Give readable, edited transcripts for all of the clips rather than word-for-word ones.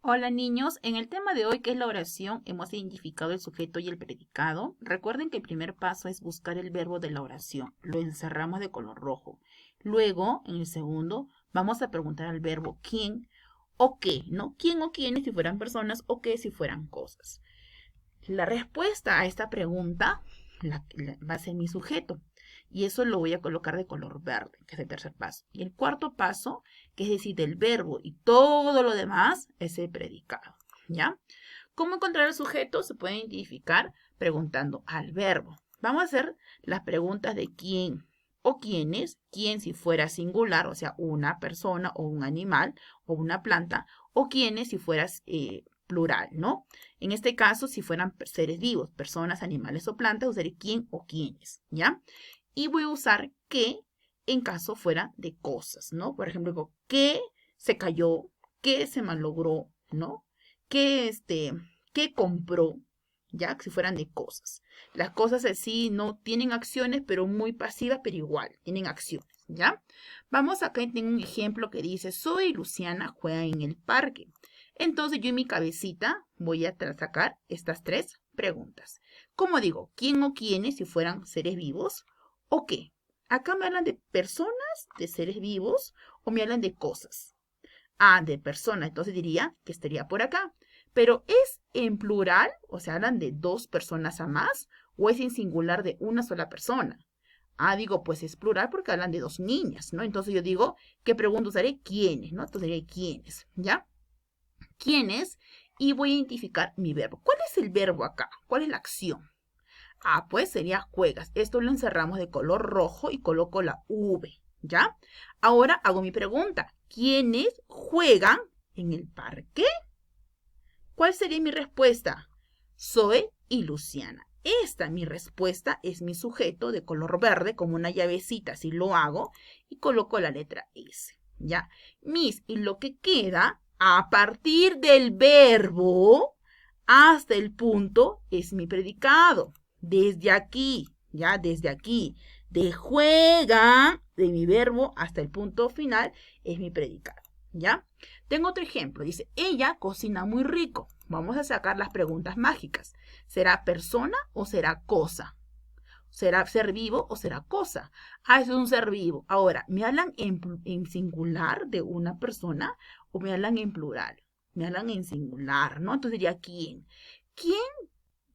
Hola niños, en el tema de hoy que es la oración, hemos identificado el sujeto y el predicado. Recuerden que el primer paso es buscar el verbo de la oración. Lo encerramos de color rojo. Luego, en el segundo, vamos a preguntar al verbo quién o qué, ¿no? ¿Quién o quiénes si fueran personas o qué si fueran cosas? La respuesta a esta pregunta va a ser mi sujeto. Y eso lo voy a colocar de color verde, que es el tercer paso. Y el cuarto paso, que es decir, del verbo y todo lo demás, es el predicado. ¿Ya? ¿Cómo encontrar el sujeto? Se puede identificar preguntando al verbo. Vamos a hacer las preguntas de quién o quiénes, quién si fuera singular, o sea, una persona o un animal o una planta, o quiénes si fueras plural, ¿no? En este caso, si fueran seres vivos, personas, animales o plantas, usaré quién o quiénes, ¿ya? Y voy a usar qué en caso fuera de cosas, ¿no? Por ejemplo, digo, qué se cayó, qué se malogró, ¿no? Qué compró, ya, si fueran de cosas. Las cosas así no tienen acciones, pero muy pasivas, pero igual, tienen acciones, ¿ya? Vamos acá, tengo un ejemplo que dice, soy Luciana, juega en el parque. Entonces yo en mi cabecita voy a sacar estas tres preguntas. ¿Cómo digo? ¿Quién o quiénes si fueran seres vivos? ¿O qué? Acá me hablan de personas, de seres vivos, o me hablan de cosas. Ah, de personas, entonces diría que estaría por acá. Pero ¿es en plural? O sea, ¿hablan de dos personas a más? ¿O es en singular de una sola persona? Ah, digo, pues es plural porque hablan de dos niñas, ¿no? Entonces yo digo, ¿qué pregunta usaré? ¿Quiénes? ¿No? Entonces diré quiénes, ¿ya? ¿Quiénes? Y voy a identificar mi verbo. ¿Cuál es el verbo acá? ¿Cuál es la acción? Ah, pues sería juegas. Esto lo encerramos de color rojo y coloco la V, ¿ya? Ahora hago mi pregunta. ¿Quiénes juegan en el parque? ¿Cuál sería mi respuesta? Zoe y Luciana. Esta, mi respuesta, es mi sujeto de color verde, como una llavecita, así lo hago, y coloco la letra S, ¿ya? Y lo que queda, a partir del verbo hasta el punto, es mi predicado. Desde aquí, ya, desde aquí, de juega, de mi verbo hasta el punto final, es mi predicado, ¿ya? Tengo otro ejemplo. Dice, ella cocina muy rico. Vamos a sacar las preguntas mágicas. ¿Será persona o será cosa? ¿Será ser vivo o será cosa? Ah, es un ser vivo. Ahora, ¿me hablan en singular de una persona o me hablan en plural? Me hablan en singular, ¿no? Entonces diría, ¿quién? ¿Quién?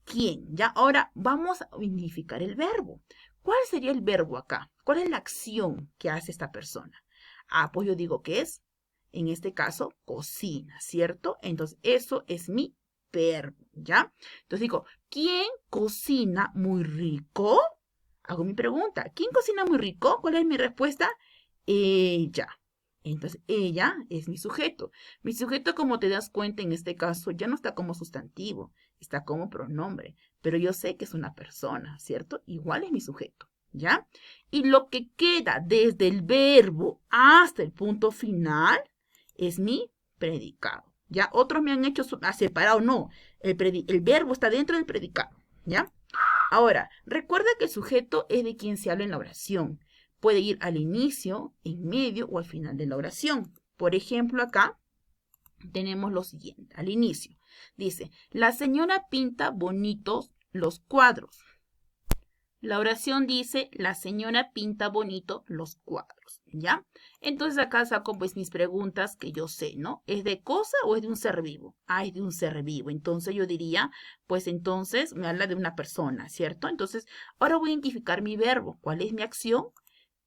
¿Quién? Ya, ahora vamos a identificar el verbo. ¿Cuál sería el verbo acá? ¿Cuál es la acción que hace esta persona? Ah, pues yo digo que es en este caso, cocina, ¿cierto? Entonces, eso es mi verbo, ¿ya? Entonces digo, ¿quién cocina muy rico? Hago mi pregunta, ¿quién cocina muy rico? ¿Cuál es mi respuesta? Ella. Entonces, ella es mi sujeto. Mi sujeto, como te das cuenta, en este caso, ya no está como sustantivo, está como pronombre, pero yo sé que es una persona, ¿cierto? Igual es mi sujeto, ¿ya? Y lo que queda desde el verbo hasta el punto final es mi predicado. Ya otros me han hecho separado, no. El verbo está dentro del predicado. ¿Ya? Ahora, recuerda que el sujeto es de quien se habla en la oración. Puede ir al inicio, en medio o al final de la oración. Por ejemplo, acá tenemos lo siguiente, al inicio. Dice, la señora pinta bonitos los cuadros. La oración dice, la señora pinta bonito los cuadros, ¿ya? Entonces acá saco pues mis preguntas que yo sé, ¿no? ¿Es de cosa o es de un ser vivo? Ah, es de un ser vivo. Entonces yo diría, pues entonces me habla de una persona, ¿cierto? Entonces ahora voy a identificar mi verbo. ¿Cuál es mi acción?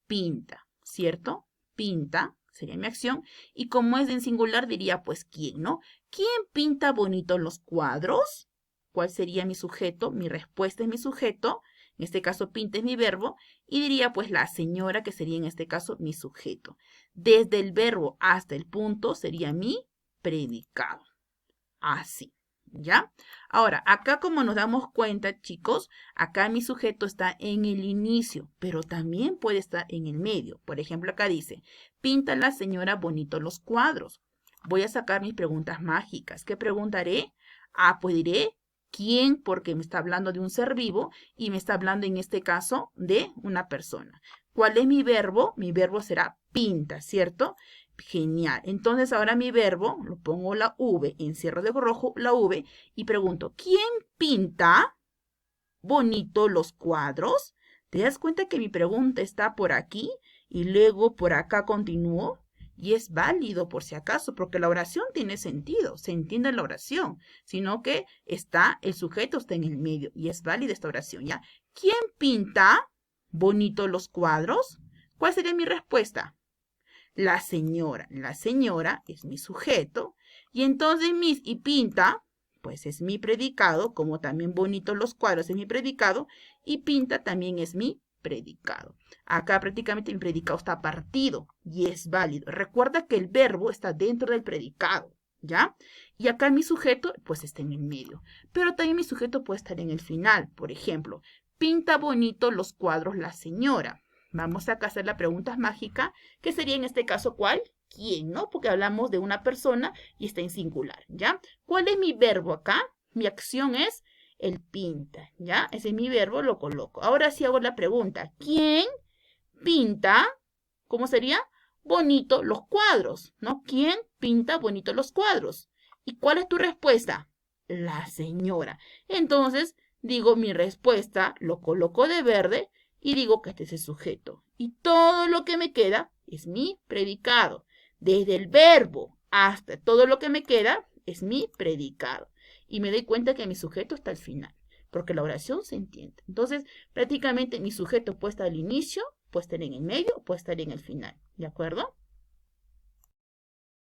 Pinta, ¿cierto? Pinta sería mi acción. Y como es en singular diría, pues, ¿quién, no? ¿Quién pinta bonito los cuadros? ¿Cuál sería mi sujeto? Mi respuesta es mi sujeto. En este caso, pinta es mi verbo. Y diría, pues, la señora, que sería en este caso mi sujeto. Desde el verbo hasta el punto sería mi predicado. Así, ¿ya? Ahora, acá como nos damos cuenta, chicos, acá mi sujeto está en el inicio, pero también puede estar en el medio. Por ejemplo, acá dice, pinta la señora bonito los cuadros. Voy a sacar mis preguntas mágicas. ¿Qué preguntaré? Ah, pues diré, ¿quién? Porque me está hablando de un ser vivo y me está hablando en este caso de una persona. ¿Cuál es mi verbo? Mi verbo será pinta, ¿cierto? Genial. Entonces ahora mi verbo, lo pongo la V, encierro de rojo la V y pregunto, ¿quién pinta bonito los cuadros? ¿Te das cuenta que mi pregunta está por aquí y luego por acá continúo? Y es válido por si acaso, porque la oración tiene sentido, se entiende la oración, sino que el sujeto está en el medio y es válida esta oración, ¿ya? ¿Quién pinta bonito los cuadros? ¿Cuál sería mi respuesta? La señora es mi sujeto y entonces y pinta, pues es mi predicado, como también bonito los cuadros es mi predicado y pinta también es mi predicado. Acá prácticamente mi predicado está partido y es válido. Recuerda que el verbo está dentro del predicado, ¿ya? Y acá mi sujeto pues está en el medio, pero también mi sujeto puede estar en el final. Por ejemplo, pinta bonito los cuadros la señora. Vamos acá a hacer la pregunta mágica, que sería en este caso, ¿cuál? ¿Quién? ¿No? Porque hablamos de una persona y está en singular, ¿ya? ¿Cuál es mi verbo acá? Mi acción es el pinta, ¿ya? Ese es mi verbo, lo coloco. Ahora sí hago la pregunta, ¿quién pinta? ¿Cómo sería? Bonito los cuadros, ¿no? ¿Quién pinta bonito los cuadros? ¿Y cuál es tu respuesta? La señora. Entonces, digo mi respuesta, lo coloco de verde y digo que este es el sujeto. Y todo lo que me queda es mi predicado. Desde el verbo hasta todo lo que me queda es mi predicado. Y me doy cuenta que mi sujeto está al final, porque la oración se entiende. Entonces, prácticamente mi sujeto puede estar al inicio, puede estar en el medio, puede estar en el final. ¿De acuerdo?